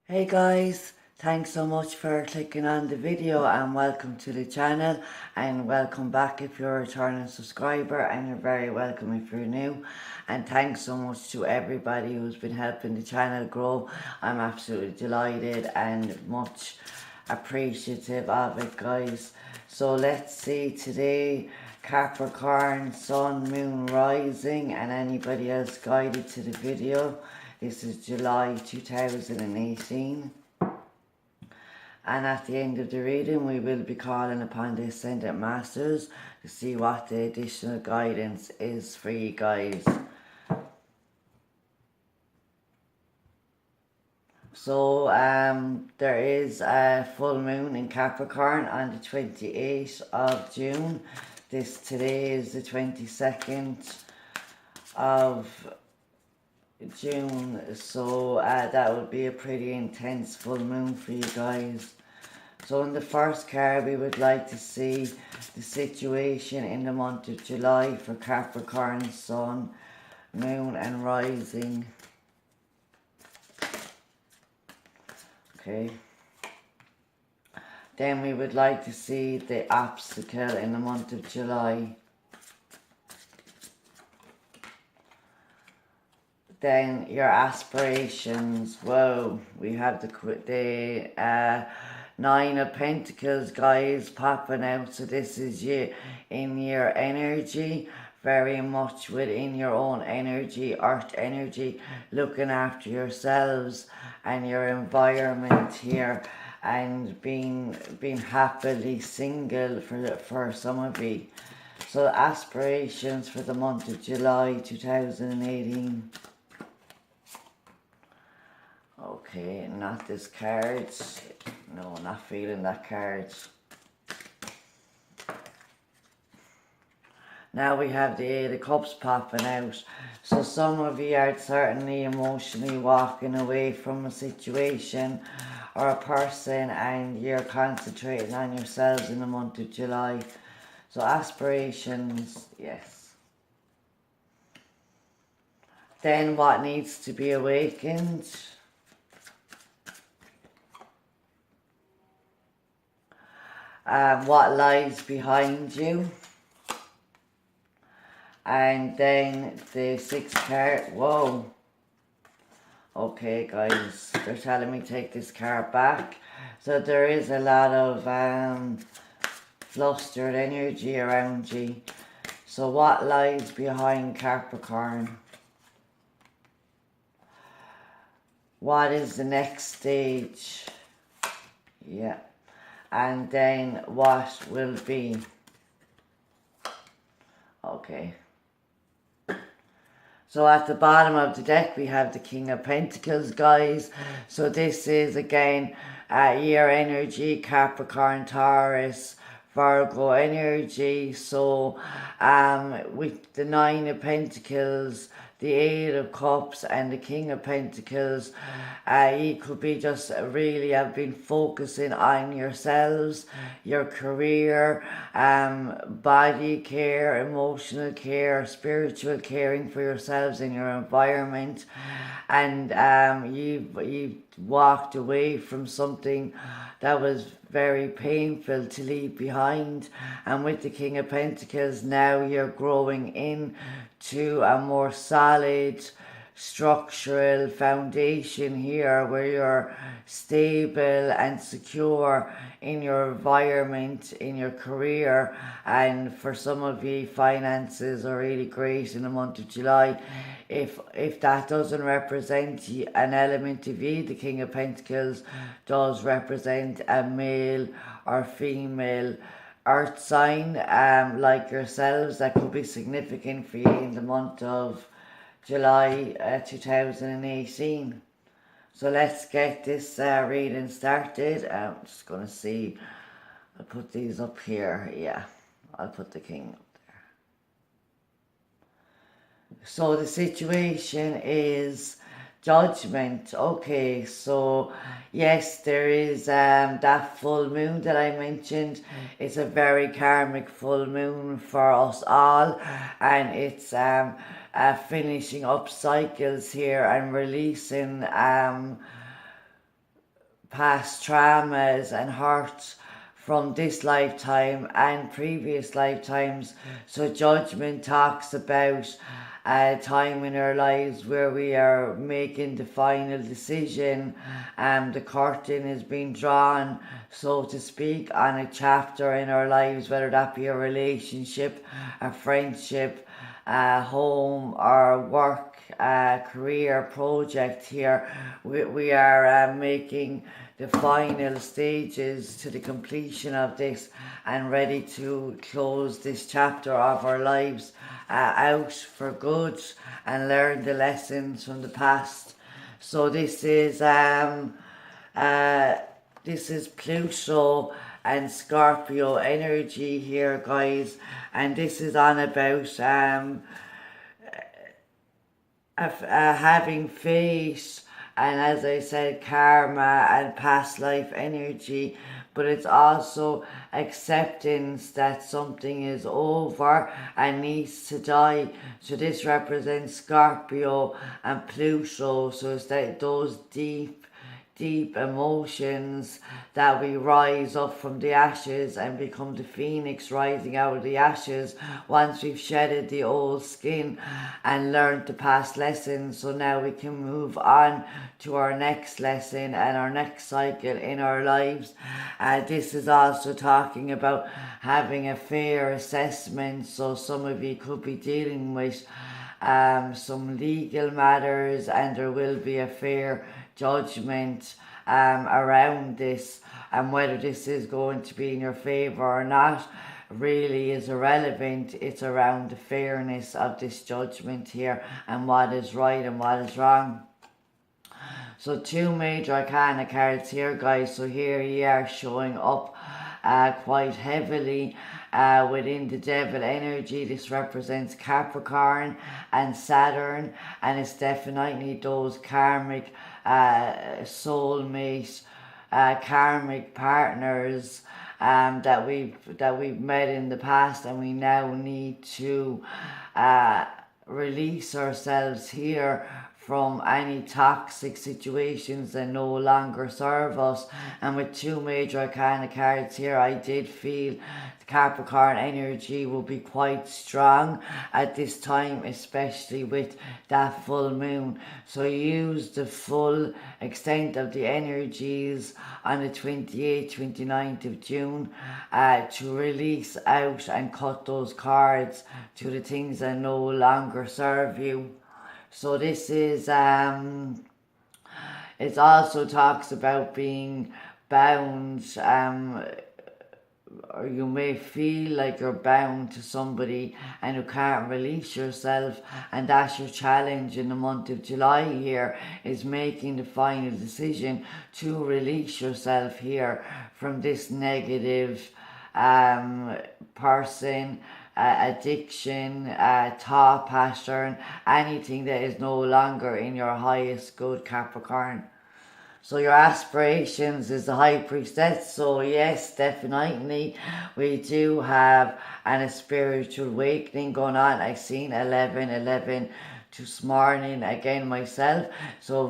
Hey guys, thanks so much for clicking on the video and welcome to the channel, and welcome back if you're a returning subscriber, and you're very welcome if you're new. And thanks so much to everybody who's been helping the channel grow. I'm absolutely delighted and much appreciative of it, guys. So let's see today, Capricorn, Sun, Moon, Rising, and anybody else guided to the video. This is July 2018. And at the end of the reading, we will be calling upon the Ascendant Masters to see what the additional guidance is for you guys. So, there is a full moon in Capricorn on the 28th of June. Today is the 22nd of June, so that would be a pretty intense full moon for you guys. So in the first card, we would like to see the situation in the month of July for Capricorn, Sun, Moon and Rising. Okay. Then we would like to see the obstacle in the month of July. Then your aspirations. Whoa, we have the Nine of Pentacles, guys, popping out. So this is you in your energy, very much within your own energy, earth energy, looking after yourselves and your environment here, and being happily single for some of you. So aspirations for the month of July 2018. Okay, not this card. No, not feeling that card. Now we have the Eight of Cups popping out. So some of you are certainly emotionally walking away from a situation or a person, and you're concentrating on yourselves in the month of July. So aspirations, yes. Then what needs to be awakened? What lies behind you, and then the sixth card. Whoa, okay guys, they're telling me take this card back. So there is a lot of flustered energy around you. So what lies behind Capricorn? What is the next stage? Yeah. And then what will be? Okay. So at the bottom of the deck we have the King of Pentacles, guys. So this is again your energy, Capricorn, Taurus, Virgo energy. So with the Nine of Pentacles, the Eight of Cups and the King of Pentacles, you could be just really have been focusing on yourselves, your career, body care, emotional care, spiritual caring for yourselves and your environment, and you've walked away from something that was very painful to leave behind. And with the King of Pentacles, now you're growing into a more solid structural foundation here, where you're stable and secure in your environment, in your career. And for some of you, finances are really great in the month of July. If that doesn't represent an element of you, the King of Pentacles does represent a male or female earth sign, like yourselves, that could be significant for you in the month of July 2018. So let's get this reading started. I'm just going to see, I'll put these up here. Yeah, I'll put the King up there. So the situation is Judgment. Okay, so yes, there is that full moon that I mentioned. It's a very karmic full moon for us all, and it's finishing up cycles here and releasing past traumas and hurts from this lifetime and previous lifetimes. So Judgment talks about a time in our lives where we are making the final decision, and the curtain is being drawn, so to speak, on a chapter in our lives, whether that be a relationship, a friendship, a home, or work, career, project here. We are making the final stages to the completion of this and ready to close this chapter of our lives out for good and learn the lessons from the past. So this is Pluto and Scorpio energy here, guys, and this is on about having faith, and as I said, karma and past life energy, but it's also acceptance that something is over and needs to die. So this represents Scorpio and Pluto, so it's that those deep emotions that we rise up from the ashes and become the phoenix rising out of the ashes once we've shedded the old skin and learned the past lessons. So now we can move on to our next lesson and our next cycle in our lives. This is also talking about having a fair assessment. So some of you could be dealing with some legal matters, and there will be a fair judgment around this, and whether this is going to be in your favor or not really is irrelevant. It's around the fairness of this judgment here and what is right and what is wrong. So two major arcana cards here, guys. So here you are showing up quite heavily within the devil energy. This represents Capricorn and Saturn, and it's definitely those karmic soulmate, karmic partners that we've met in the past, and we now need to release ourselves here from any toxic situations that no longer serve us. And with two major arcana cards here, I did feel the Capricorn energy will be quite strong at this time, especially with that full moon. So use the full extent of the energies on the 28th, 29th of June to release out and cut those cards to the things that no longer serve you. So this is, it also talks about being bound, or you may feel like you're bound to somebody and you can't release yourself, and that's your challenge in the month of July here, is making the final decision to release yourself here from this negative person, addiction, thought pattern, anything that is no longer in your highest good, Capricorn. So your aspirations is the High Priestess. So yes, definitely we do have a spiritual awakening going on. I seen 11:11 this morning again myself. So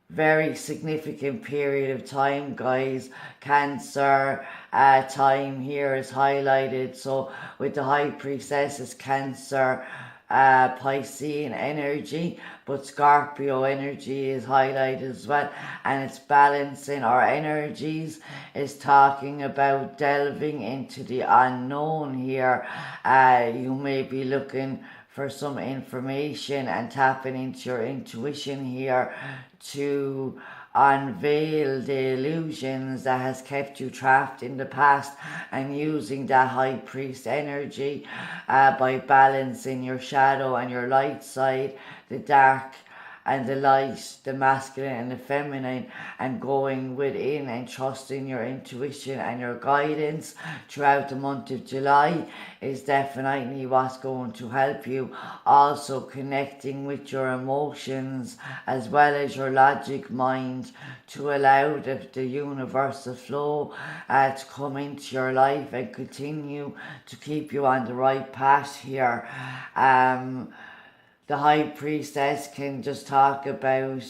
very significant period of time, guys. Cancer time here is highlighted. So with the High Priestess is Cancer, Piscean energy, but Scorpio energy is highlighted as well, and it's balancing our energies. Is talking about delving into the unknown here. You may be looking for some information and tapping into your intuition here to unveil the illusions that has kept you trapped in the past, and using that High Priest energy by balancing your shadow and your light side, the dark and the light, the masculine and the feminine, and going within and trusting your intuition and your guidance throughout the month of July is definitely what's going to help you. Also connecting with your emotions as well as your logic mind to allow the universal flow to come into your life and continue to keep you on the right path here. The High Priestess can just talk about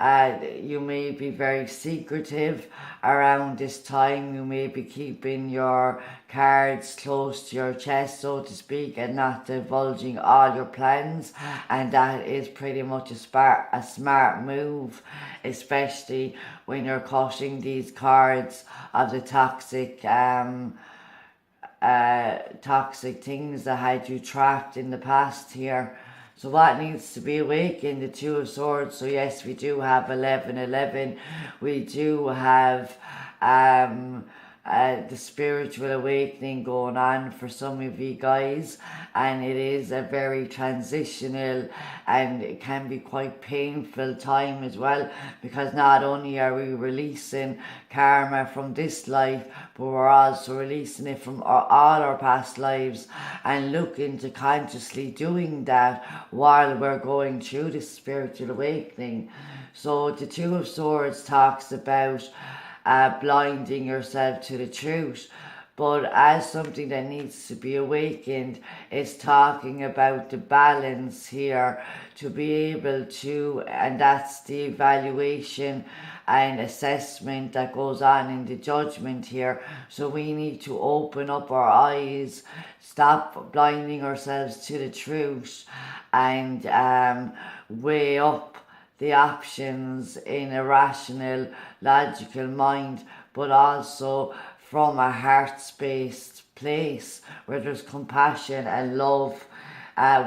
You may be very secretive around this time. You may be keeping your cards close to your chest, so to speak, and not divulging all your plans. And that is pretty much a smart move, especially when you're cutting these cards of the toxic things that had you trapped in the past here. So what needs to be awakened? The Two of Swords. So yes, we do have 11:11. We do have the spiritual awakening going on for some of you guys, and it is a very transitional and it can be quite painful time as well, because not only are we releasing karma from this life, but we're also releasing it from all our past lives, and looking to consciously doing that while we're going through this spiritual awakening. So the Two of Swords talks about blinding yourself to the truth, but as something that needs to be awakened, it's talking about the balance here to be able to, and that's the evaluation and assessment that goes on in the judgment here. So we need to open up our eyes, stop blinding ourselves to the truth, and weigh up the options in a rational, logical mind, but also from a heart-based place where there's compassion and love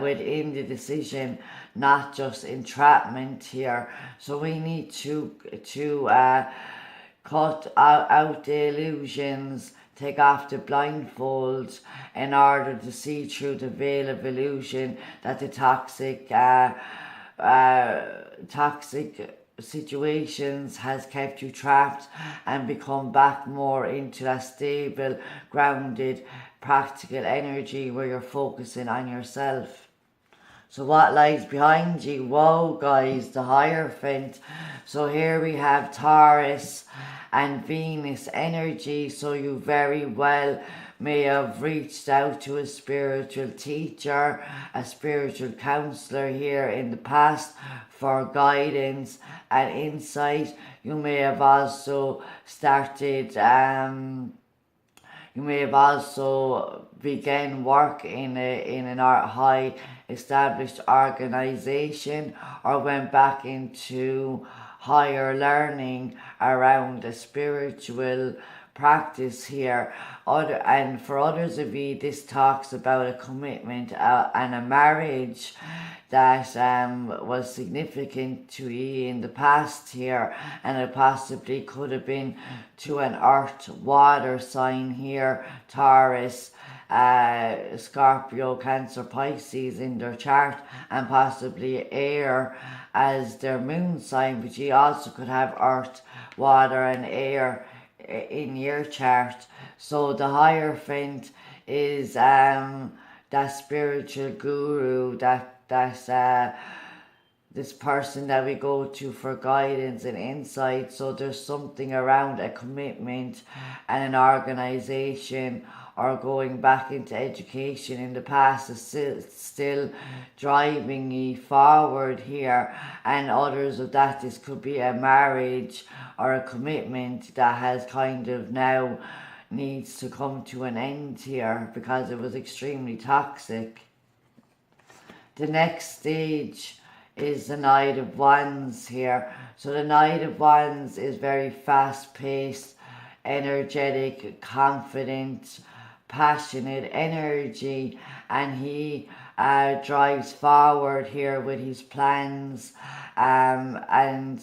within the decision, not just entrapment here. So we need to cut out the illusions, take off the blindfolds in order to see through the veil of illusion that the toxic situations has kept you trapped, and become back more into that stable, grounded, practical energy where you're focusing on yourself. So what lies behind you? Whoa, guys, the Hierophant. So here we have Taurus and Venus energy. So you very well may have reached out to a spiritual teacher, a spiritual counselor here in the past for guidance and insight. You may have also started you may have also began work in an high established organization, or went back into higher learning around a spiritual practice here. And for others of you, this talks about a commitment and a marriage that was significant to you in the past here, and it possibly could have been to an earth water sign here, Taurus, Scorpio, Cancer, Pisces in their chart, and possibly air as their moon sign. But you also could have earth, water and air in your chart. So the Hierophant is that spiritual guru, this person that we go to for guidance and insight. So there's something around a commitment and an organization, or going back into education in the past is still driving you forward here. And others of that, this could be a marriage or a commitment that has kind of now needs to come to an end here because it was extremely toxic. The next stage is the Knight of Wands here. So the Knight of Wands is very fast-paced, energetic, confident, passionate energy, and he drives forward here with his plans, and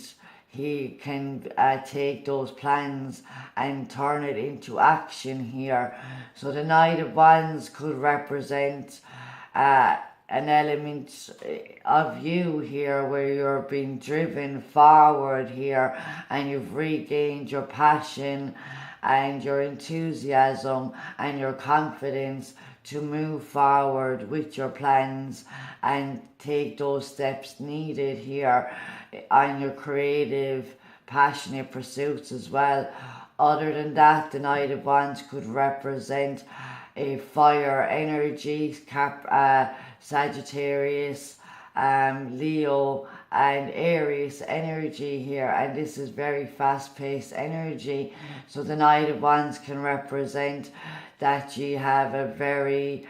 he can take those plans and turn it into action here. So the Knight of Wands could represent an element of you here where you're being driven forward here, and you've regained your passion and your enthusiasm and your confidence to move forward with your plans and take those steps needed here on your creative, passionate pursuits as well. Other than that, the Knight of Wands could represent a fire energy, Sagittarius, Leo and Aries energy here, and this is very fast-paced energy. So the Knight of Wands can represent that you have a very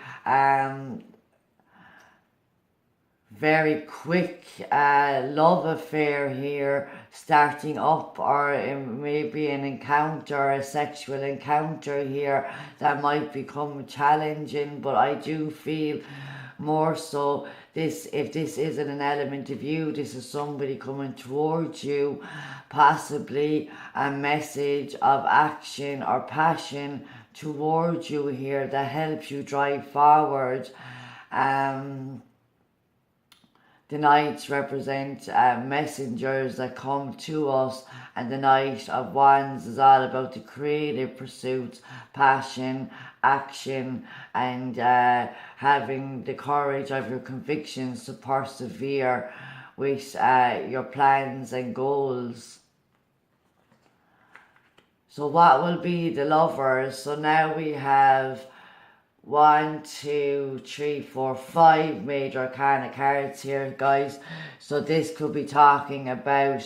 very quick love affair here starting up, or maybe an encounter, a sexual encounter here that might become challenging. But I do feel more so this, if this isn't an element of you, this is somebody coming towards you, possibly a message of action or passion towards you here that helps you drive forward. The Knights represent messengers that come to us, and the Knight of Wands is all about the creative pursuits, passion, action, and having the courage of your convictions to persevere with your plans and goals. So what will be the Lovers? So now we have 1, 2, 3, 4, 5 major arcana cards here, guys. So this could be talking about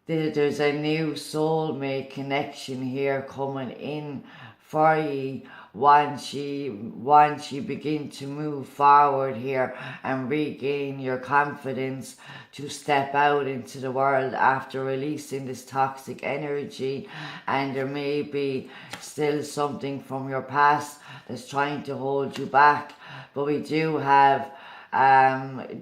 there's a new soulmate connection here coming in for you once you begin to move forward here and regain your confidence to step out into the world after releasing this toxic energy. And there may be still something from your past that's trying to hold you back, but we do have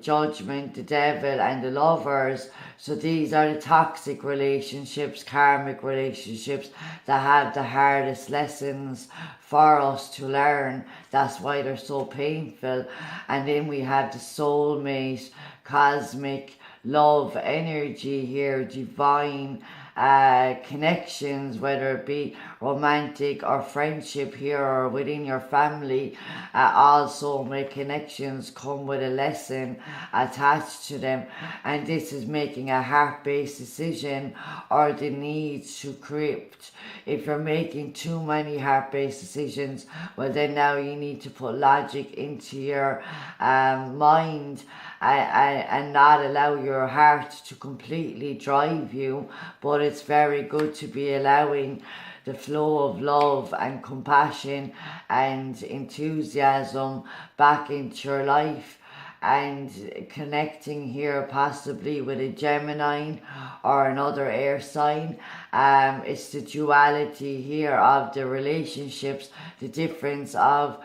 Judgment, the Devil, and the Lovers. So these are the toxic relationships, karmic relationships that have the hardest lessons for us to learn. That's why they're so painful. And then we have the soulmate, cosmic love energy here, divine connections, whether it be romantic or friendship here or within your family. Also make connections come with a lesson attached to them, and this is making a heart-based decision or the need to crypt. If you're making too many heart-based decisions, well then now you need to put logic into your mind and not allow your heart to completely drive you. But it's very good to be allowing the flow of love and compassion and enthusiasm back into your life, and connecting here possibly with a Gemini or another air sign. It's the duality here of the relationships, the difference of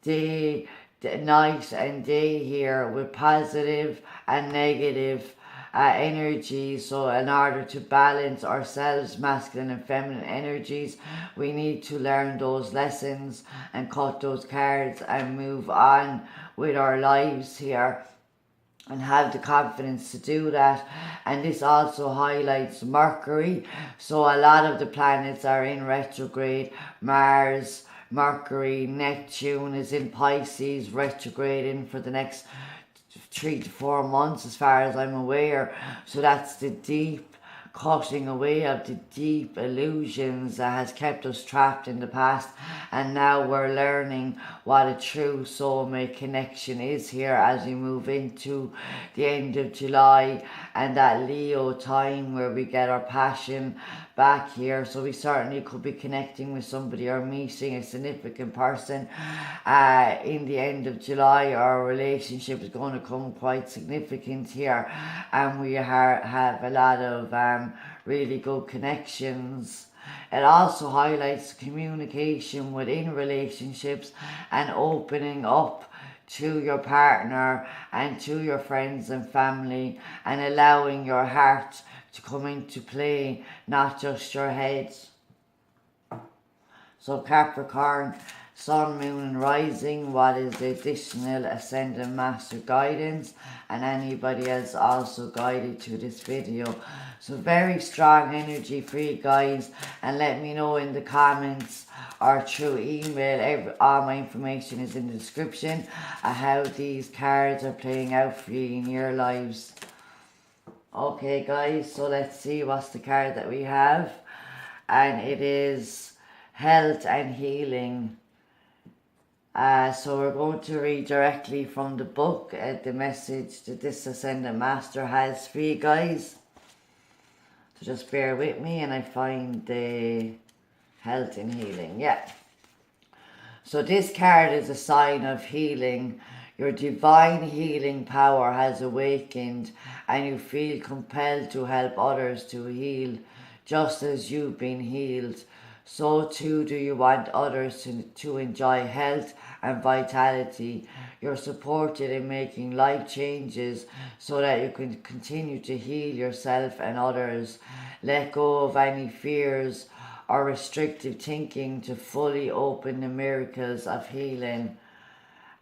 the night and day here with positive and negative energy. So in order to balance ourselves, masculine and feminine energies, we need to learn those lessons and cut those cards and move on with our lives here, and have the confidence to do that. And this also highlights Mercury. So a lot of the planets are in retrograde. Mars, Mercury, Neptune is in Pisces, retrograding for the next 3 to 4 months as far as I'm aware. So that's the deep cutting away of the deep illusions that has kept us trapped in the past, and now we're learning what a true soulmate connection is here as we move into the end of July and that Leo time where we get our passion back here. So we certainly could be connecting with somebody or meeting a significant person in the end of July. Our relationship is going to come quite significant here, and we have a lot of really good connections. It also highlights communication within relationships and opening up to your partner and to your friends and family, and allowing your heart to come into play, not just your head. So Capricorn, Sun, Moon and Rising, what is the additional Ascendant Master guidance, and anybody else also guided to this video. So very strong energy for you guys, and let me know in the comments or through email. All my information is in the description of how these cards are playing out for you in your lives. Okay guys, so let's see what's the card that we have, and it is Health and Healing. So we're going to read directly from the book, the message that this Ascendant Master has for you guys. So just bear with me and I find the health and healing. Yeah. So this card is a sign of healing. Your divine healing power has awakened and you feel compelled to help others to heal just as you've been healed. So too do you want others to enjoy health and vitality. You're supported in making life changes so that you can continue to heal yourself and others. Let go of any fears or restrictive thinking to fully open the miracles of healing.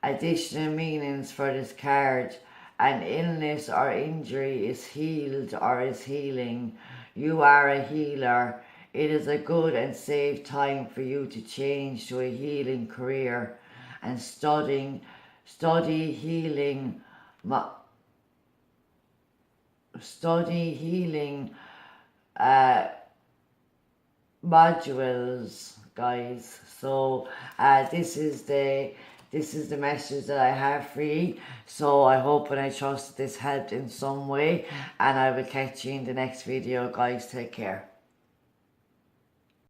Additional meanings for this card: an illness or injury is healed or is healing. You are a healer. It is a good and safe time for you to change to a healing career and study healing modules, guys. So this is the message that I have for you. So I hope and I trust that this helped in some way, and I will catch you in the next video, guys. Take care.